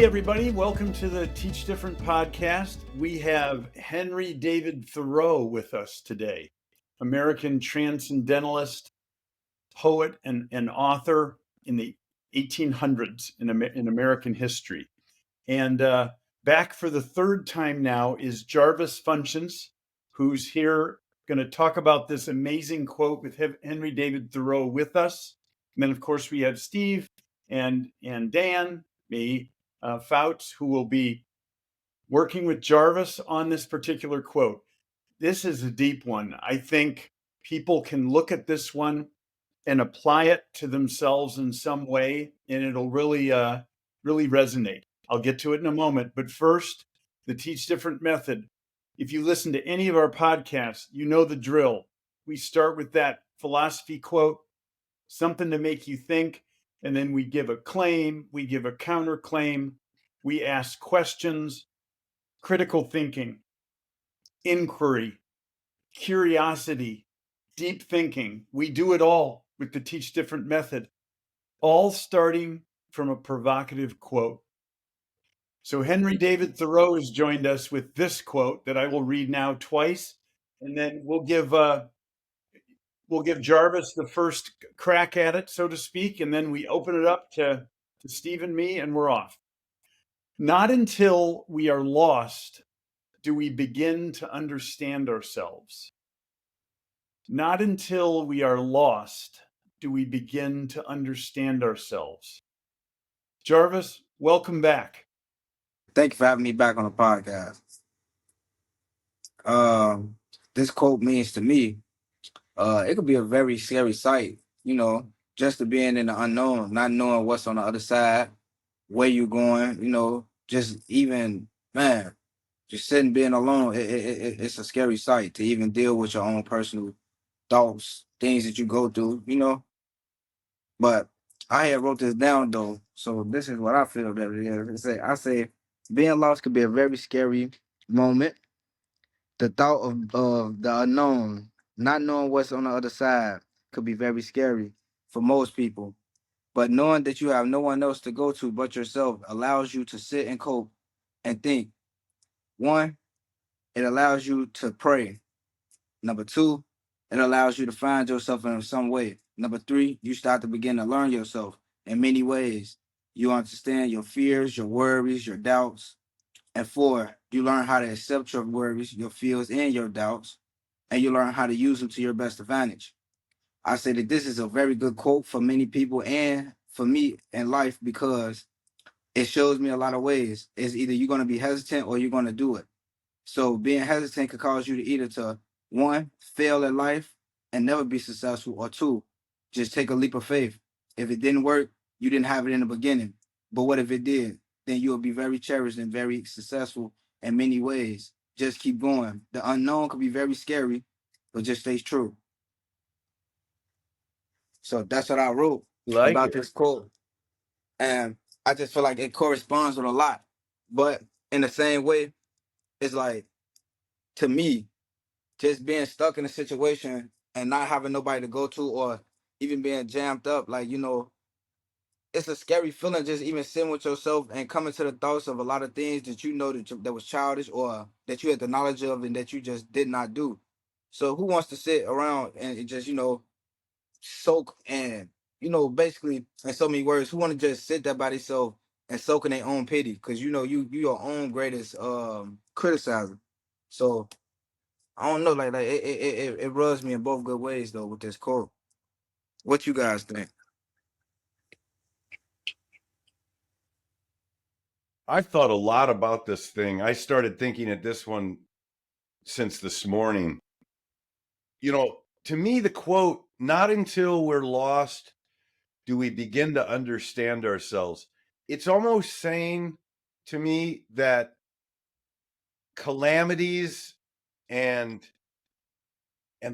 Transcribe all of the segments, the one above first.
Hey everybody, welcome to the Teach Different podcast. We have Henry David Thoreau with us today, American transcendentalist, poet, and author in the 1800s in American history. And back for the third time now is Jarvis Functions, who's here going to talk about this amazing quote with Henry David Thoreau with us. And then, of course, we have Steve and Dan, me, Fouts, who will be working with Jarvis on this particular quote. This is a deep one. I think people can look at this one and apply it to themselves in some way, and it'll really resonate. I'll get to it in a moment, but first, the Teach Different method. If you listen to any of our podcasts, you know the drill. We start with that philosophy quote, something to make you think, and then we give a claim, we give a counterclaim, we ask questions, critical thinking, inquiry, curiosity, deep thinking. We do it all with the Teach Different method, all starting from a provocative quote. So Henry David Thoreau has joined us with this quote that I will read now twice, and then we'll give Jarvis the first crack at it, so to speak, and then we open it up to Steve and me, and we're off. Not until we are lost do we begin to understand ourselves. Not until we are lost do we begin to understand ourselves. Jarvis, welcome back. Thank you for having me back on the podcast. This quote means to me, it could be a very scary sight, just to being in the unknown, not knowing what's on the other side, where you're going, just even, man, just sitting being alone. It's a scary sight to even deal with your own personal thoughts, things that you go through, But I had wrote this down though, so this is what I feel that it is. I say being lost could be a very scary moment. The thought of the unknown, not knowing what's on the other side, could be very scary for most people. But knowing that you have no one else to go to but yourself allows you to sit and cope and think. One, it allows you to pray. Number two, it allows you to find yourself in some way. Number three, you start to begin to learn yourself in many ways. You understand your fears, your worries, your doubts. And four, you learn how to accept your worries, your fears, and your doubts, and you learn how to use them to your best advantage. I say that this is a very good quote for many people and for me in life because it shows me a lot of ways. It's either you're going to be hesitant or you're going to do it. So being hesitant could cause you to either to one, fail at life and never be successful, or two, just take a leap of faith. If it didn't work, you didn't have it in the beginning. But what if it did? Then you will be very cherished and very successful in many ways. Just keep going. The unknown could be very scary, but just stay true. So that's what I wrote Like about it. this quote. And I just feel like it corresponds with a lot. But in the same way, it's like, to me, just being stuck in a situation and not having nobody to go to, or even being jammed up, like, it's a scary feeling just even sitting with yourself and coming to the thoughts of a lot of things that that was childish or that you had the knowledge of and that you just did not do. So who wants to sit around and just, soak and, basically in so many words, who want to just sit there by themselves and soak in their own pity? Because you your own greatest criticizer. So I don't know, like it rubs me in both good ways though with this quote. What you guys think? I've thought a lot about this thing. I started thinking at this one since this morning. To me, the quote, not until we're lost do we begin to understand ourselves. It's almost saying to me that calamities and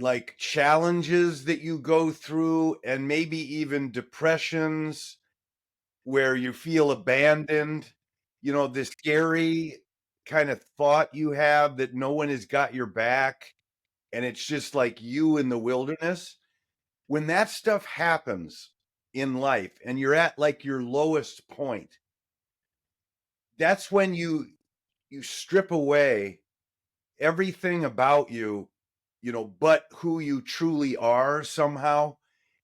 like challenges that you go through, and maybe even depressions where you feel abandoned, this scary kind of thought you have that no one has got your back and it's just like you in the wilderness. When that stuff happens in life and you're at like your lowest point, that's when you strip away everything about you, but who you truly are somehow.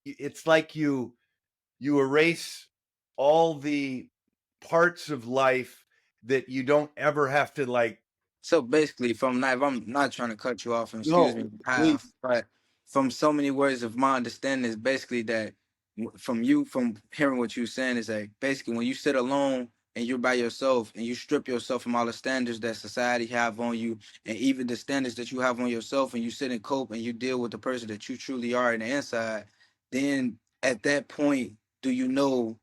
It's like you erase all the parts of life that you don't ever have to like. So basically, from that, if I'm not trying to cut you off, and excuse No, me, half, please. but from so many words of my understanding is basically that from hearing what you're saying is that basically when you sit alone and you're by yourself and you strip yourself from all the standards that society have on you and even the standards that you have on yourself, and you sit and cope and you deal with the person that you truly are in the inside, then at that point, do you know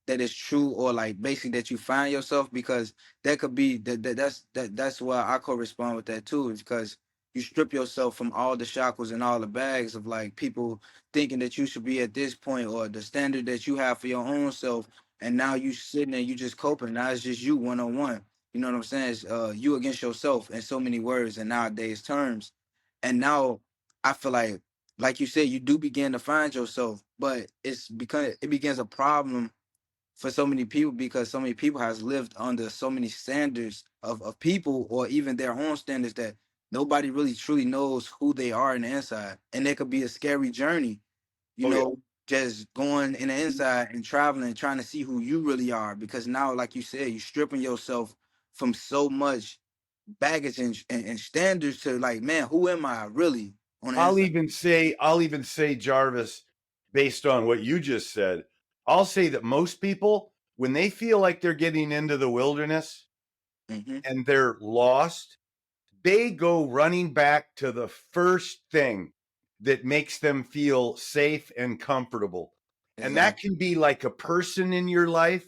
that is true, or like basically that you find yourself? Because that could be that's why I correspond with that too, is because you strip yourself from all the shackles and all the bags of like people thinking that you should be at this point or the standard that you have for your own self, and now you sitting there, you just coping. Now it's just you one on one. You know what I'm saying? It's you against yourself in so many words and nowadays terms. And now I feel like you said, you do begin to find yourself, but it's because it begins a problem for so many people, because so many people has lived under so many standards of people, or even their own standards, that nobody really truly knows who they are in the inside. And it could be a scary journey, you Oh yeah. know, just going in the inside and traveling, trying to see who you really are. Because now, like you said, you're stripping yourself from so much baggage and standards to like, man, who am I really on the inside? I'll even say, Jarvis, based on what you just said, I'll say that most people, when they feel like they're getting into the wilderness Hmm. and they're lost, they go running back to the first thing that makes them feel safe and comfortable. And that Exactly. can be like a person in your life.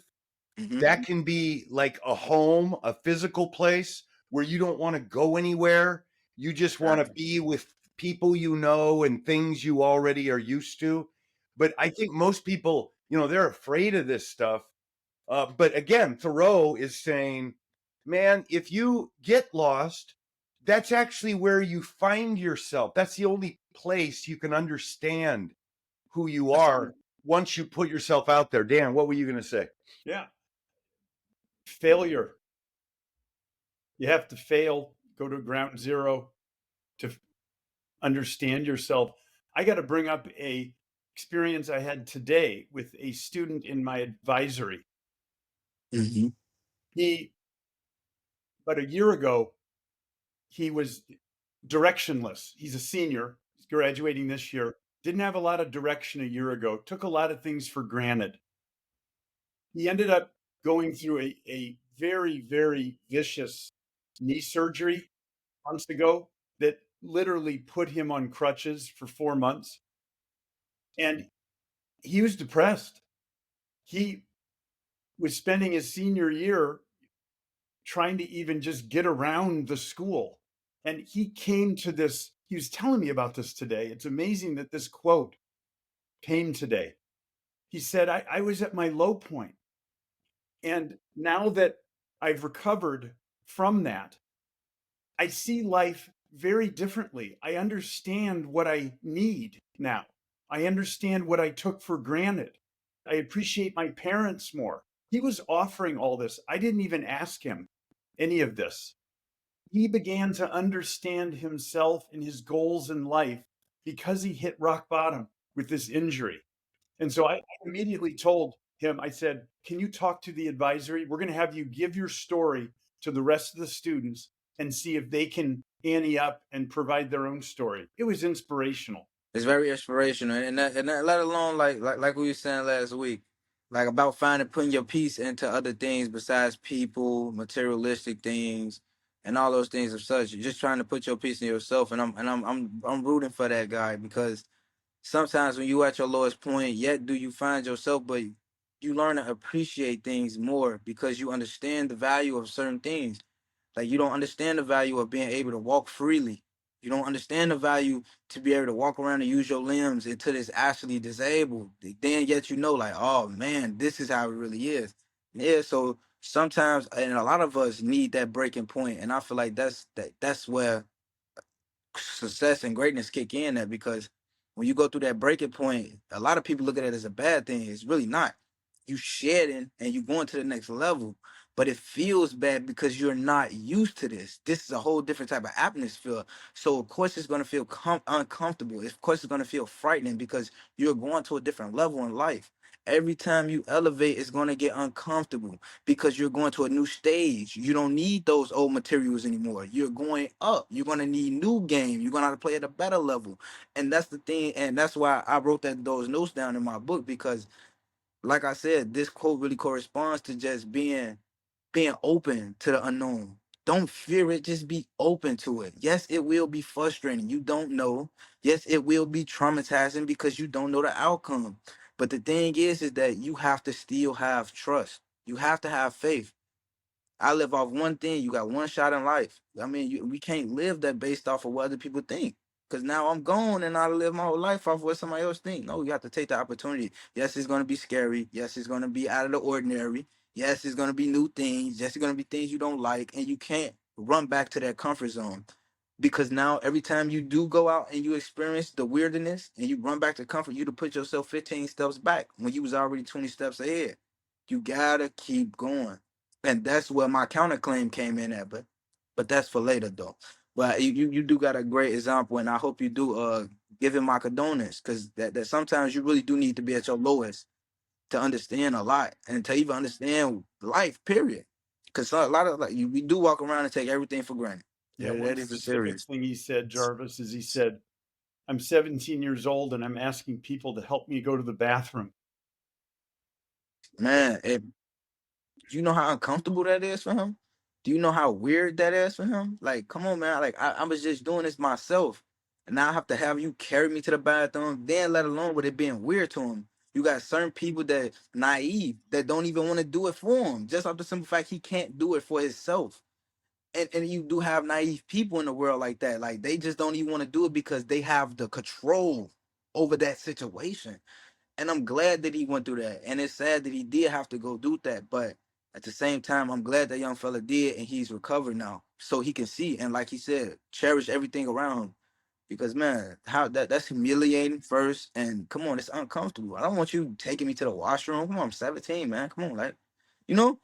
Hmm. That can be like a home, a physical place where you don't want to go anywhere. You just want to Exactly. be with people you know and things you already are used to. But I think most people, they're afraid of this stuff. But again, Thoreau is saying, man, if you get lost, that's actually where you find yourself. That's the only place you can understand who you That's are once you put yourself out there. Dan, what were you going to say? yeah. Failure. You have to fail, go to ground zero to understand yourself. I got to bring up a experience I had today with a student in my advisory. Hmm. He, about a year ago, he was directionless. He's a senior, he's graduating this year. Didn't have a lot of direction a year ago, took a lot of things for granted. He ended up going through a very, very vicious knee surgery months ago that literally put him on crutches for 4 months. And he was depressed. He was spending his senior year trying to even just get around the school. And he came to this, he was telling me about this today. It's amazing that this quote came today. He said, I was at my low point. And now that I've recovered from that, I see life very differently. I understand what I need now. I understand what I took for granted. I appreciate my parents more. He was offering all this. I didn't even ask him any of this. He began to understand himself and his goals in life because he hit rock bottom with this injury. And so I immediately told him, I said, can you talk to the advisory? We're going to have you give your story to the rest of the students and see if they can ante up and provide their own story. It was inspirational. It's very inspirational, and that let alone like we were saying last week, like about finding putting your peace into other things besides people, materialistic things, and all those things of such. You're just trying to put your peace in yourself, and I'm rooting for that guy, because sometimes when you at your lowest point, yet do you find yourself, but you learn to appreciate things more because you understand the value of certain things. Like you don't understand the value of being able to walk freely. You don't understand the value to be able to walk around and use your limbs until it's actually disabled. Then yet you know, like, oh man, this is how it really is. Yeah, so sometimes, and a lot of us need that breaking point, and I feel like that's where success and greatness kick in at, because when you go through that breaking point, a lot of people look at it as a bad thing. It's really not. You shedding and you going to the next level. but it feels bad because you're not used to this. This is a whole different type of atmosphere. So of course it's going to feel uncomfortable. Of course it's going to feel frightening because you're going to a different level in life. Every time you elevate, it's going to get uncomfortable because you're going to a new stage. You don't need those old materials anymore. You're going up. You're going to need new game. You're going to have to play at a better level. And that's the thing. And that's why I wrote those notes down in my book, because like I said, this quote really corresponds to just being open to the unknown. Don't fear it, just be open to it. Yes, it will be frustrating. You don't know. Yes, it will be traumatizing because you don't know the outcome. But the thing is that you have to still have trust. You have to have faith. I live off one thing. You got one shot in life. I mean, we can't live that based off of what other people think. Because now I'm gone and I live my whole life off what somebody else think. No, you have to take the opportunity. Yes, it's going to be scary. Yes, it's going to be out of the ordinary. Yes, it's going to be new things. Yes, it's going to be things you don't like. And you can't run back to that comfort zone. Because now every time you do go out and you experience the weirdness and you run back to comfort, you to put yourself 15 steps back when you was already 20 steps ahead. You gotta keep going. And that's where my counterclaim came in at, but that's for later though. But you do got a great example, and I hope you do give him my condolences, because that sometimes you really do need to be at your lowest to understand a lot and to even understand life, period. Because a lot of we do walk around and take everything for granted. Yeah, one That is specific serious. thing he said, Jarvis, is he said, I'm 17 years old and I'm asking people to help me go to the bathroom. Man, do you know how uncomfortable that is for him? Do you know how weird that is for him? Like, come on, man. Like, I was just doing this myself. And now I have to have you carry me to the bathroom, then let alone with it being weird to him. You got certain people that naive that don't even want to do it for him, just off the simple fact he can't do it for himself. And you do have naive people in the world like that. Like, they just don't even want to do it because they have the control over that situation. And I'm glad that he went through that. And it's sad that he did have to go do that. But at the same time, I'm glad that young fella did, and he's recovered now. So he can see. And like he said, cherish everything around him. Because man, how that's humiliating first. And come on, it's uncomfortable. I don't want you taking me to the washroom. Come on, I'm 17, man. Come on, like, you know?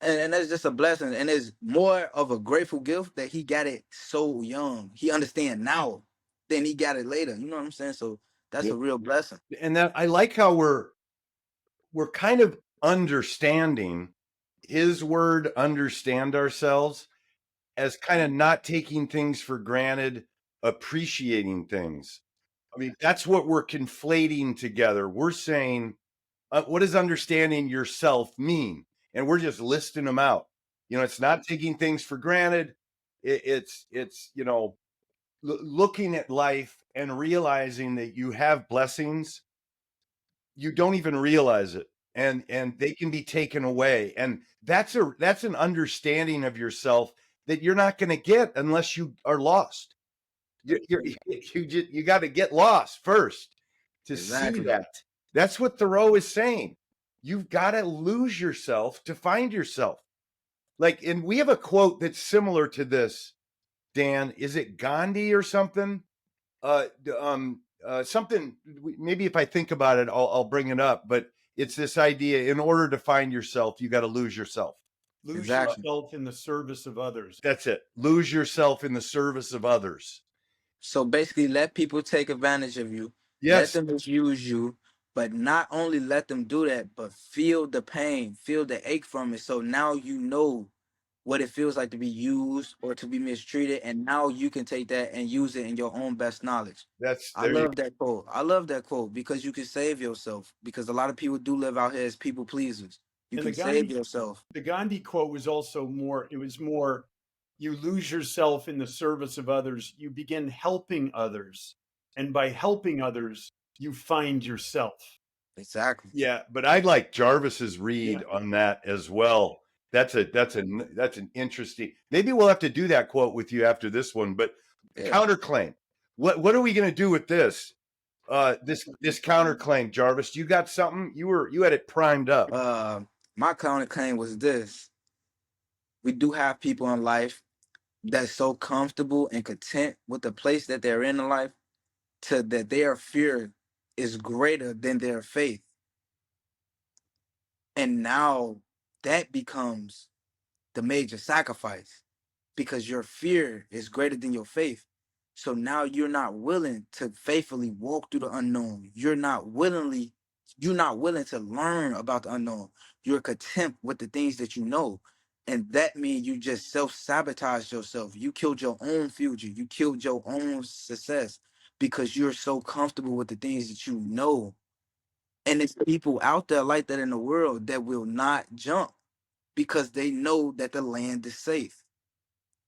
And that's just a blessing. And it's more of a grateful gift that he got it so young. He understand now than he got it later. You know what I'm saying? So that's Yeah. a real blessing. And that I like how we're kind of understanding his word, understand ourselves, as kind of not taking things for granted, appreciating things. I mean, that's what we're conflating together. We're saying, what does understanding yourself mean? And we're just listing them out. You know, it's not taking things for granted. It's looking at life and realizing that you have blessings. You don't even realize it, and they can be taken away. And that's an understanding of yourself that you're not going to get unless you are lost. You got to get lost first to see Exactly. that. That's what Thoreau is saying. You've got to lose yourself to find yourself. Like, and we have a quote that's similar to this. Dan, is it Gandhi or something? Something. Maybe if I think about it, I'll bring it up. But it's this idea: in order to find yourself, you got to lose yourself. Lose Exactly. yourself in the service of others. That's it. Lose yourself in the service of others. So basically, let people take advantage of you, let Yes, them misuse you, but not only let them do that, but feel the pain, feel the ache from it. So now you know what it feels like to be used or to be mistreated, and now you can take that and use it in your own best knowledge. that's I there. You love that quote. I love that quote because you can save yourself. Because a lot of people do live out here as people pleasers. You And can save yourself. the Gandhi quote was also more, it was more, you lose yourself in the service of others, you begin helping others. And by helping others, you find yourself. Exactly. Yeah, but I like Jarvis's Yeah. read on that as well. That's an interesting. Maybe we'll have to do that quote with you after this one. But Yeah. counterclaim. What are we going to do with this? This counterclaim, Jarvis. You got something? You had it primed up. My counterclaim was this. We do have people in life that's so comfortable and content with the place that they're in life to that their fear is greater than their faith. And now that becomes the major sacrifice, because your fear is greater than your faith. So now you're not willing to faithfully walk through the unknown. You're not willing to learn about the unknown. You're content with the things that you know. And that means you just self-sabotage yourself. You killed your own future. You killed your own success because you're so comfortable with the things that you know. And there's people out there like that in the world that will not jump because they know that the land is safe.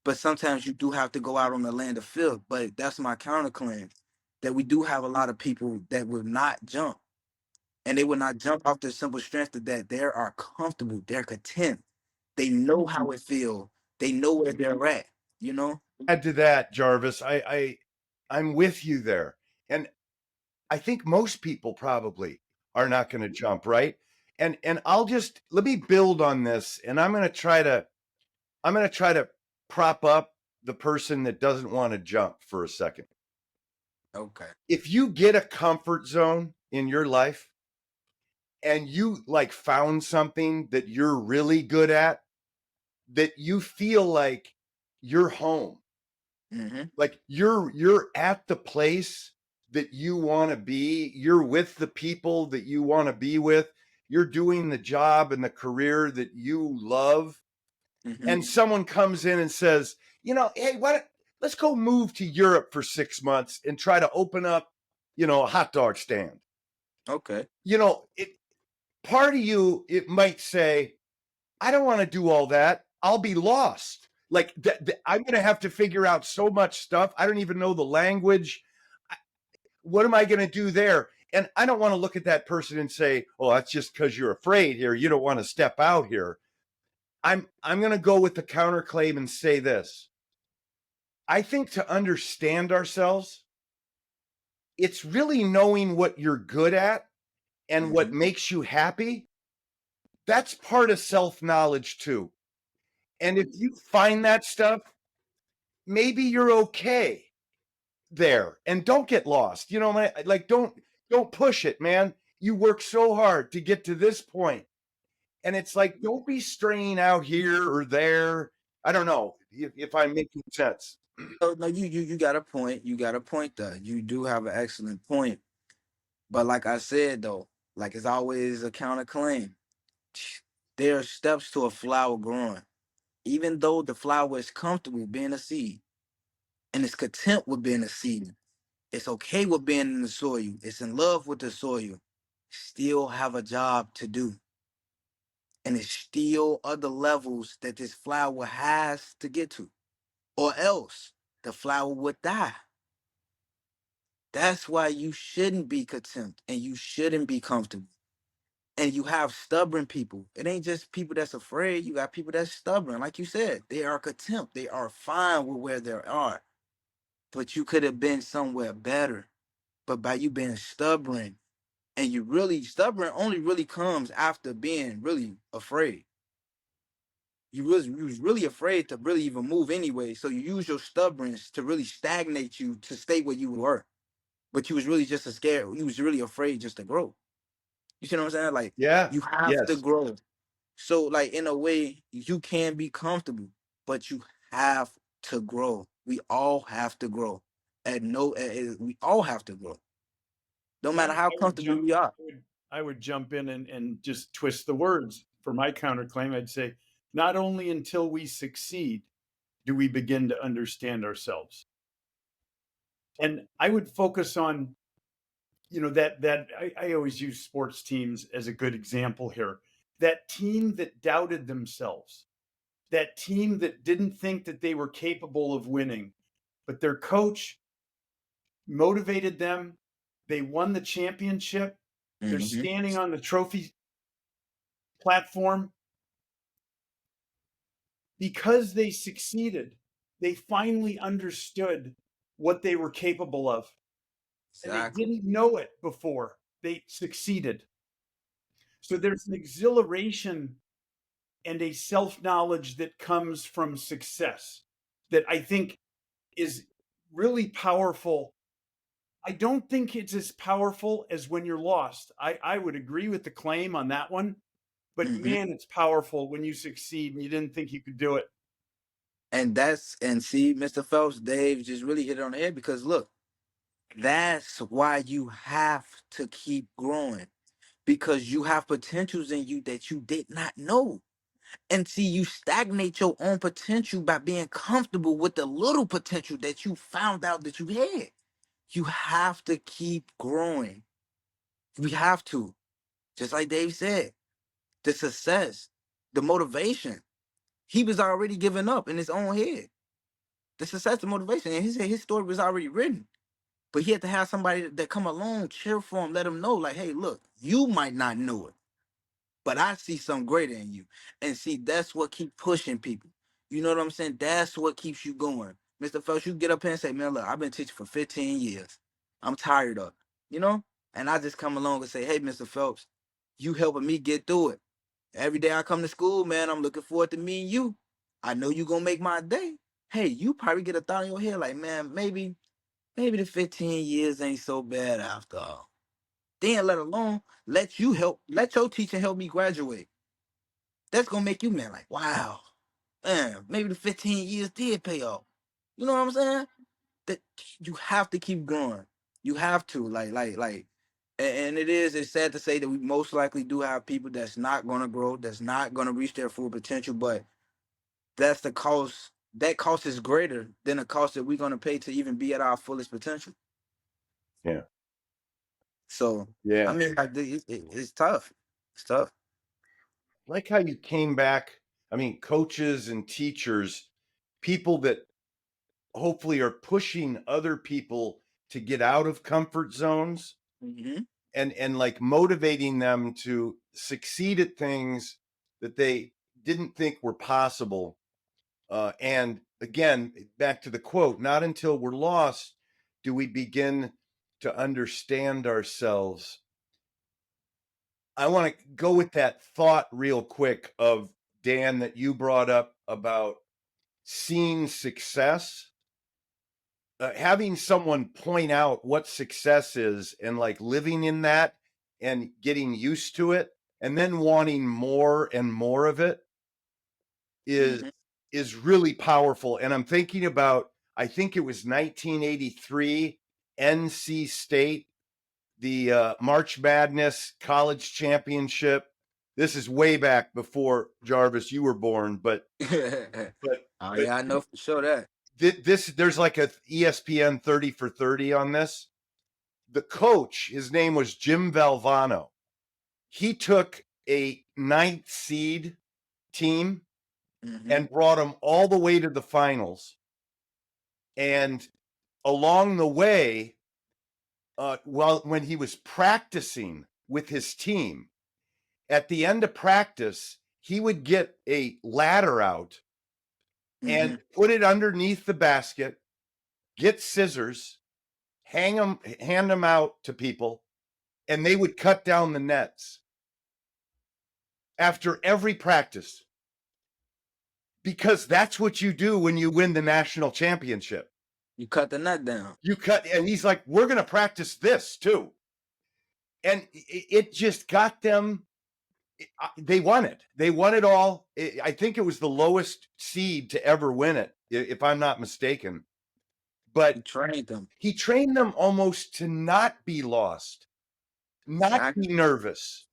But sometimes you do have to go out on the land of filth. But that's my counterclaim, that we do have a lot of people that will not jump. And they will not jump off the simple strength of that they are comfortable, they're content. They know how it feels. They know where they're at, you know? Add to that, Jarvis, I'm with you there. And I think most people probably are not going to jump, right? And I'll just let me build on this, and I'm going to try to prop up the person that doesn't want to jump for a second. Okay. If you get a comfort zone in your life and you like found something that you're really good at, that you feel like you're home, Mm-hmm. like you're at the place that you want to be, you're with the people that you want to be with, you're doing the job and the career that you love, Mm-hmm. and someone comes in and says, hey, let's go move to Europe for 6 months and try to open up, a hot dog stand. Okay. It part of you, it might say, I don't want to do all that. I'll be lost. Like I'm going to have to figure out so much stuff. I don't even know the language. What am I going to do there? And I don't want to look at that person and say, "Oh, that's just because you're afraid here. You don't want to step out here." I'm going to go with the counterclaim and say this. I think to understand ourselves, it's really knowing what you're good at and what Mm-hmm. makes you happy. That's part of self-knowledge too. And if you find that stuff, maybe you're okay there, and don't get lost. Like don't push it, man. You work so hard to get to this point, and it's like, don't be straying out here or there. I don't know if I'm making sense. No, you got a point. You got a point there. You do have an excellent point. But like I said though, like it's always a counterclaim. There are steps to a flower growing. Even though the flower is comfortable being a seed and it's content with being a seed, it's okay with being in the soil, it's in love with the soil, still have a job to do. And it's still other levels that this flower has to get to, or else the flower would die. That's why you shouldn't be content and you shouldn't be comfortable. And you have stubborn people. It ain't just people that's afraid. You got people that's stubborn. Like you said, they are content. They are fine with where they are. But you could have been somewhere better. But by you being stubborn, and you really stubborn only really comes after being really afraid. You was really afraid to really even move anyway. So you use your stubbornness to really stagnate you to stay where you were. But you was really just a scared. You was really afraid just to grow. You see what I'm saying? Like Yeah. you have to Yes. grow. So like in a way, you can be comfortable, but you have to grow. We all have to grow. We all have to grow. No Well, matter how I would comfortable jump. we are. I would jump in and just twist the words for my counterclaim. I'd say, not only until we succeed do we begin to understand ourselves. And I would focus on, I always use sports teams as a good example here. That team that doubted themselves, that team that didn't think that they were capable of winning, but their coach motivated them. They won the championship. They're Mm-hmm. standing on the trophy platform because they succeeded. They finally understood what they were capable of, and they Exactly. didn't know it before they succeeded. So there's an exhilaration and a self knowledge that comes from success that I think is really powerful. I don't think it's as powerful as when you're lost. I would agree with the claim on that one. But man, it's powerful when you succeed and you didn't think you could do it. And see, Mr. Phelps, Dave just really hit it on the head, because look, that's why you have to keep growing, because you have potentials in you that you did not know. And see, you stagnate your own potential by being comfortable with the little potential that you found out that you had. You have to keep growing. We have to. Just like Dave said, the success, the motivation, he was already giving up in his own head. The success, the motivation, and his story was already written. But he had to have somebody that come along, cheer for him, let him know, like, hey, look, you might not know it, but I see something greater in you. And see, that's what keeps pushing people. You know what I'm saying? That's what keeps you going. Mr. Phelps, you get up here and say, man, look, I've been teaching for 15 years. I'm tired of it, you know? And I just come along and say, hey, Mr. Phelps, you helping me get through it. Every day I come to school, man, I'm looking forward to meeting you. I know you're going to make my day. Hey, you probably get a thought in your head like, man, maybe the 15 years ain't so bad after all. Then let alone let your teacher help me graduate. That's gonna make you, man, like, wow, man, maybe the 15 years did pay off. You know what I'm saying? That you have to keep growing. You have to, and it's sad to say that we most likely do have people that's not gonna grow, that's not gonna reach their full potential, but that's the cost. That cost is greater than the cost that we're gonna pay to even be at our fullest potential. Yeah. So Yeah. I mean, like, it's tough. It's tough. Like how you came back. I mean, coaches and teachers, people that hopefully are pushing other people to get out of comfort zones, and like motivating them to succeed at things that they didn't think were possible. And again, back to the quote, not until we're lost do we begin to understand ourselves. I want to go with that thought real quick of Dan that you brought up about seeing success, having someone point out what success is and like living in that and getting used to it and then wanting more and more of it is really powerful. And I'm thinking about, I think it was 1983 NC State, the March Madness College Championship. This is way back before Jarvis you were born, but Oh yeah, I know for sure that. There's like a ESPN 30 for 30 on this. The coach, his name was Jim Valvano. He took a ninth seed team and brought them all the way to the finals. And along the way, when he was practicing with his team, at the end of practice, he would get a ladder out and put it underneath the basket, get scissors, hand them out to people, and they would cut down the nets after every practice, because that's what you do when you win the national championship. You cut the net down. And he's like, we're going to practice this too. And it just got them. They won it. They won it all. I think it was the lowest seed to ever win it, if I'm not mistaken. But he trained them almost to not be lost, not be nervous.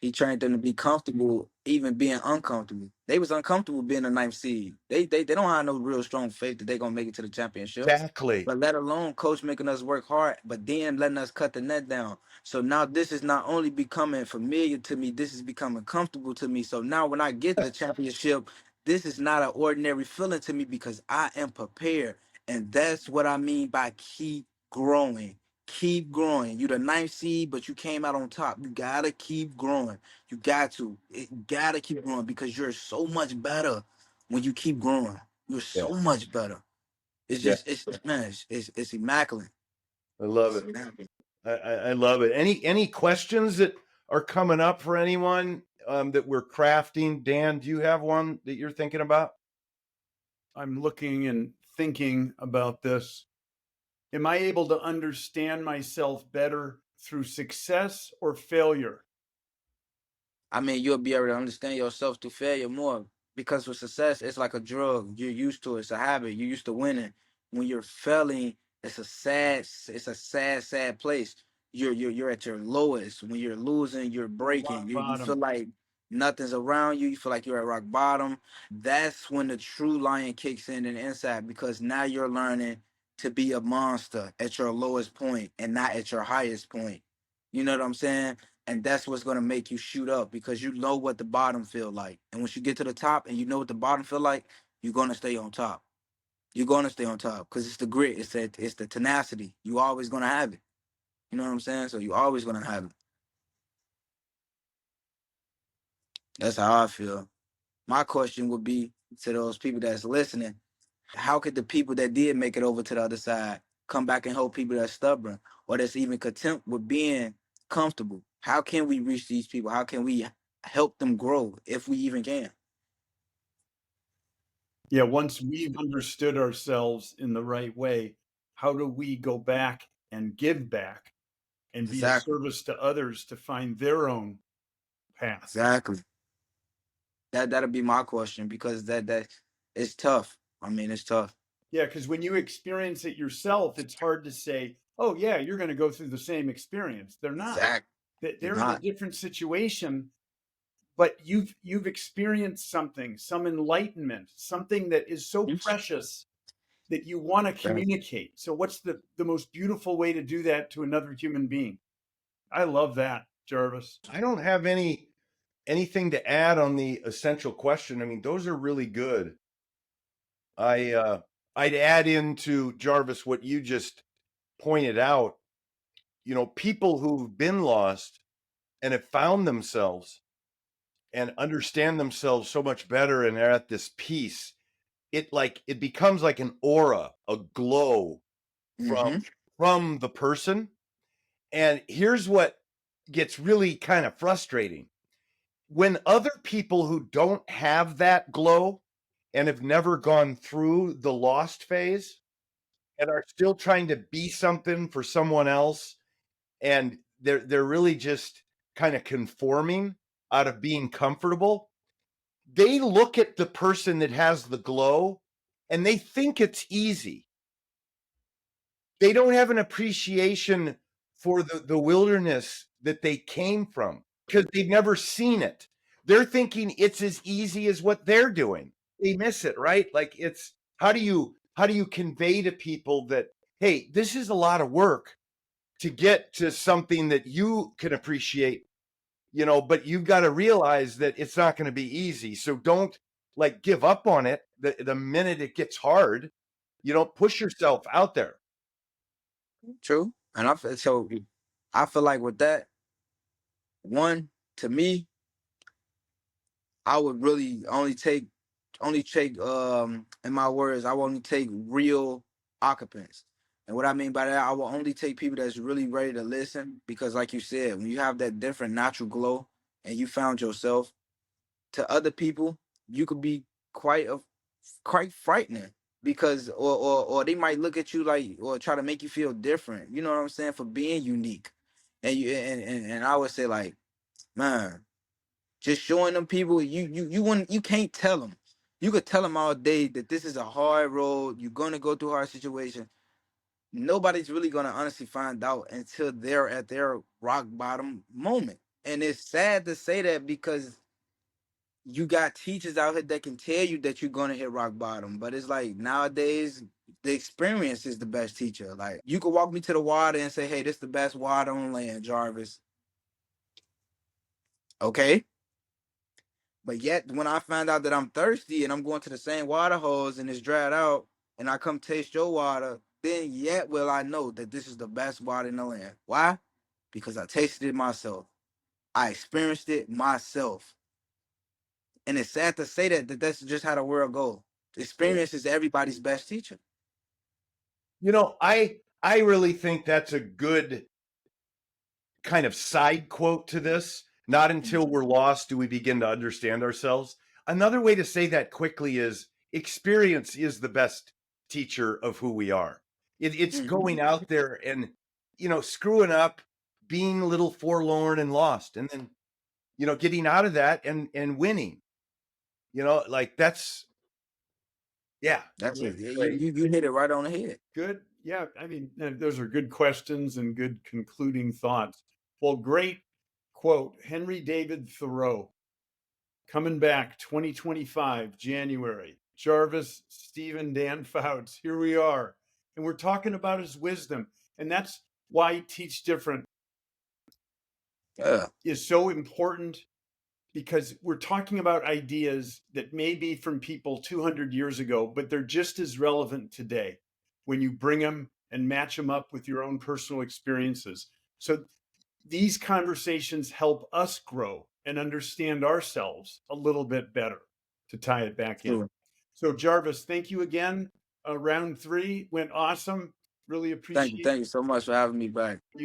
He trained them to be comfortable, even being uncomfortable. They was uncomfortable being a ninth seed. They don't have no real strong faith that they're gonna make it to the championship. Exactly. But let alone coach making us work hard, but then letting us cut the net down. So now this is not only becoming familiar to me, this is becoming comfortable to me. So now when I get to the championship, this is not an ordinary feeling to me because I am prepared. And that's what I mean by keep growing. Keep growing. You the ninth seed, but you came out on top. You gotta keep growing. You got to. You gotta keep growing because you're so much better when you keep growing. You're so much better. It's just it's immaculate. I love it. I love it. Any questions that are coming up for anyone that we're crafting? Dan, do you have one that you're thinking about? I'm looking and thinking about this. Am I able to understand myself better through success or failure? I mean, you'll be able to understand yourself through failure more. Because with success, it's like a drug. You're used to it. It's a habit. You're used to winning. When you're failing, it's a sad place. You're at your lowest. When you're losing, you're breaking. Rock You feel bottom. like nothing's around you. You feel like you're at rock bottom. That's when the true lion kicks in the inside, because now you're learning to be a monster at your lowest point and not at your highest point. You know what I'm saying? And that's what's gonna make you shoot up, because you know what the bottom feel like. And once you get to the top and you know what the bottom feel like, you're gonna stay on top. You're gonna stay on top because it's the grit, it's the tenacity. You always gonna have it. You know what I'm saying? So you always gonna have it. That's how I feel. My question would be to those people that's listening: how could the people that did make it over to the other side come back and help people that's stubborn or that's even content with being comfortable? How can we reach these people? How can we help them grow if we even can? Yeah, once we've understood ourselves in the right way, how do we go back and give back and be a Exactly. service to others to find their own path? Exactly. That'll be my question, because that it's tough. I mean, it's tough. Yeah, because when you experience it yourself, it's hard to say, oh, yeah, you're going to go through the same experience. They're not. Exactly. They're They're in a not. different situation, but you've experienced something, some enlightenment, something that is so precious that you want to communicate. So what's the most beautiful way to do that to another human being? I love that, Jarvis. I don't have anything to add on the essential question. I mean, those are really good. I'd add into Jarvis what you just pointed out. You know, people who've been lost and have found themselves and understand themselves so much better and are at this peace, it becomes like an aura, a glow from Mm-hmm. from the person. And here's what gets really kind of frustrating. When other people who don't have that glow and have never gone through the lost phase and are still trying to be something for someone else, and they're really just kind of conforming out of being comfortable, they look at the person that has the glow and they think it's easy. They don't have an appreciation for the wilderness that they came from because they've never seen it. They're thinking it's as easy as what they're doing. They miss it, right? Like, it's how do you convey to people that, hey, this is a lot of work to get to something that you can appreciate, but you've got to realize that it's not going to be easy. So don't, like, give up on it the minute it gets hard. Push yourself out there. True. And I feel like with that, one, to me, I would really only take in my words, I will only take real occupants. And what I mean by that, I will only take people that's really ready to listen, because like you said, when you have that different natural glow and you found yourself, to other people, you could be quite frightening, because or they might look at you like, or try to make you feel different. You know what I'm saying? For being unique. And I would say, like, man, just showing them people, you can't tell them. You could tell them all day that this is a hard road. You're gonna go through a hard situation. Nobody's really gonna honestly find out until they're at their rock bottom moment. And it's sad to say that, because you got teachers out here that can tell you that you're gonna hit rock bottom, but it's like nowadays the experience is the best teacher. Like, you could walk me to the water and say, "Hey, this is the best water on land, Jarvis." Okay, but yet when I find out that I'm thirsty and I'm going to the same water hose and it's dried out, and I come taste your water, then yet will I know that this is the best water in the land. Why? Because I tasted it myself. I experienced it myself. And it's sad to say that that's just how the world goes. Experience is everybody's best teacher. I really think that's a good kind of side quote to this. Not until we're lost do we begin to understand ourselves. Another way to say that quickly is experience is the best teacher of who we are. It's Mhm. going out there and, screwing up, being a little forlorn and lost, and then getting out of that and winning. Like that's yeah. That's it. Yeah, Great. you hit it right on the head. Good. Yeah. I mean, those are good questions and good concluding thoughts. Well, great quote. Henry David Thoreau, coming back 2025, January. Jarvis, Steve, and Dan Fouts. Here we are. And we're talking about his wisdom. And that's why Teach Different Yeah. is so important, because we're talking about ideas that may be from people 200 years ago, but they're just as relevant today when you bring them and match them up with your own personal experiences. So these conversations help us grow and understand ourselves a little bit better, to tie it back in. Sure. So Jarvis, thank you again. Round 3 went awesome. Really appreciate Thank you so much for having me back. you